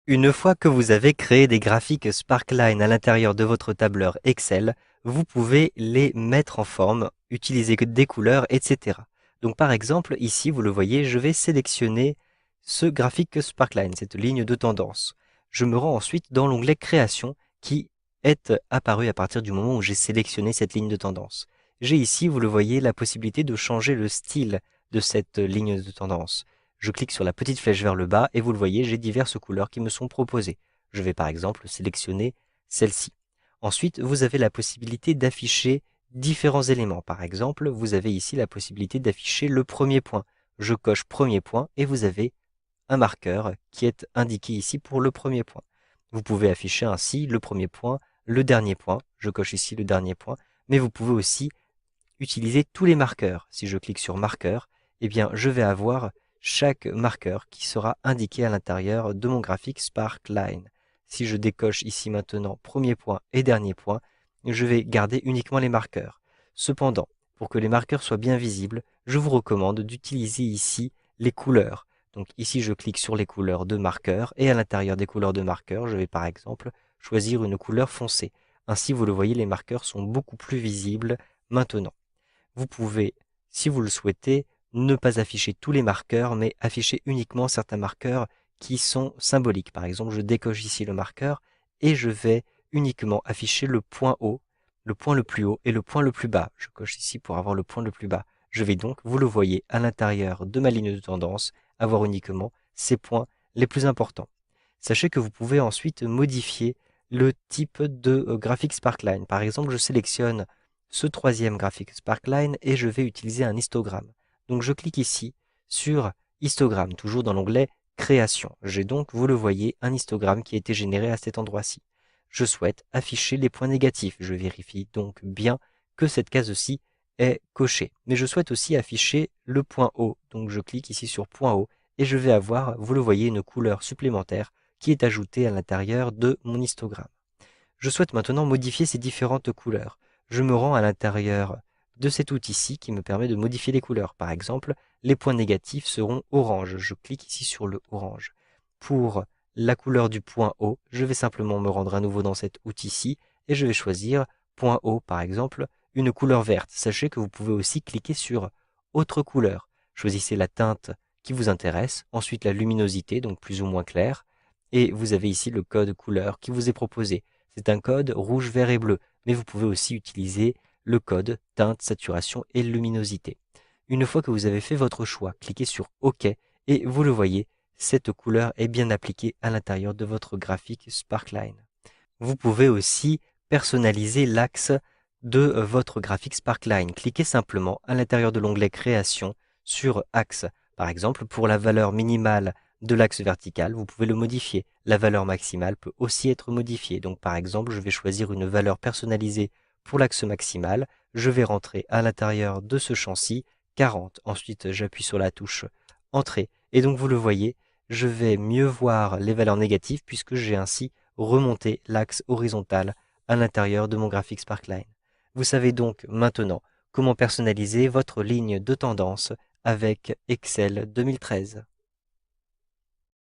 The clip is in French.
Une fois que vous avez créé des graphiques Sparkline à l'intérieur de votre tableur Excel, vous pouvez les mettre en forme, utiliser des couleurs, etc. Donc par exemple, ici, vous le voyez, je vais sélectionner ce graphique Sparkline, cette ligne de tendance. Je me rends ensuite dans l'onglet Création qui est apparu à partir du moment où j'ai sélectionné cette ligne de tendance. J'ai ici, vous le voyez, la possibilité de changer le style de cette ligne de tendance. Je clique sur la petite flèche vers le bas et vous le voyez, j'ai diverses couleurs qui me sont proposées. Je vais par exemple sélectionner celle-ci. Ensuite, vous avez la possibilité d'afficher différents éléments. Par exemple, vous avez ici la possibilité d'afficher le premier point. Je coche premier point et vous avez un marqueur qui est indiqué ici pour le premier point. Vous pouvez afficher ainsi le premier point, le dernier point. Je coche ici le dernier point, mais vous pouvez aussi utiliser tous les marqueurs. Si je clique sur marqueur, eh bien, je vais avoir chaque marqueur qui sera indiqué à l'intérieur de mon graphique Sparkline. Si je décoche ici maintenant premier point et dernier point, je vais garder uniquement les marqueurs. Cependant, pour que les marqueurs soient bien visibles, je vous recommande d'utiliser ici les couleurs. Donc ici, je clique sur les couleurs de marqueurs et à l'intérieur des couleurs de marqueurs, je vais par exemple choisir une couleur foncée. Ainsi, vous le voyez, les marqueurs sont beaucoup plus visibles maintenant. Vous pouvez, si vous le souhaitez, ne pas afficher tous les marqueurs, mais afficher uniquement certains marqueurs qui sont symboliques. Par exemple, je décoche ici le marqueur et je vais uniquement afficher le point haut, le point le plus haut et le point le plus bas. Je coche ici pour avoir le point le plus bas. Je vais donc, vous le voyez, à l'intérieur de ma ligne de tendance, avoir uniquement ces points les plus importants. Sachez que vous pouvez ensuite modifier le type de graphique Sparkline. Par exemple, je sélectionne ce troisième graphique Sparkline et je vais utiliser un histogramme. Donc je clique ici sur histogramme, toujours dans l'onglet création. J'ai donc, vous le voyez, un histogramme qui a été généré à cet endroit-ci. Je souhaite afficher les points négatifs. Je vérifie donc bien que cette case-ci est cochée. Mais je souhaite aussi afficher le point haut. Donc je clique ici sur point haut et je vais avoir, vous le voyez, une couleur supplémentaire qui est ajoutée à l'intérieur de mon histogramme. Je souhaite maintenant modifier ces différentes couleurs. Je me rends à l'intérieur de cet outil-ci qui me permet de modifier les couleurs. Par exemple, les points négatifs seront orange. Je clique ici sur le orange. Pour la couleur du point haut, je vais simplement me rendre à nouveau dans cet outil-ci et je vais choisir point haut, par exemple, une couleur verte. Sachez que vous pouvez aussi cliquer sur autre couleur. Choisissez la teinte qui vous intéresse, ensuite la luminosité, donc plus ou moins claire, et vous avez ici le code couleur qui vous est proposé. C'est un code rouge, vert et bleu, mais vous pouvez aussi utiliser le code teinte, saturation et luminosité. Une fois que vous avez fait votre choix, cliquez sur OK et vous le voyez, cette couleur est bien appliquée à l'intérieur de votre graphique Sparkline. Vous pouvez aussi personnaliser l'axe de votre graphique Sparkline. Cliquez simplement à l'intérieur de l'onglet Création sur Axe. Par exemple, pour la valeur minimale de l'axe vertical, vous pouvez le modifier. La valeur maximale peut aussi être modifiée. Donc par exemple, je vais choisir une valeur personnalisée pour l'axe maximal. Je vais rentrer à l'intérieur de ce champ-ci 40. Ensuite, j'appuie sur la touche Entrée. Et donc vous le voyez, je vais mieux voir les valeurs négatives puisque j'ai ainsi remonté l'axe horizontal à l'intérieur de mon graphique Sparkline. Vous savez donc maintenant comment personnaliser votre ligne de tendance avec Excel 2013.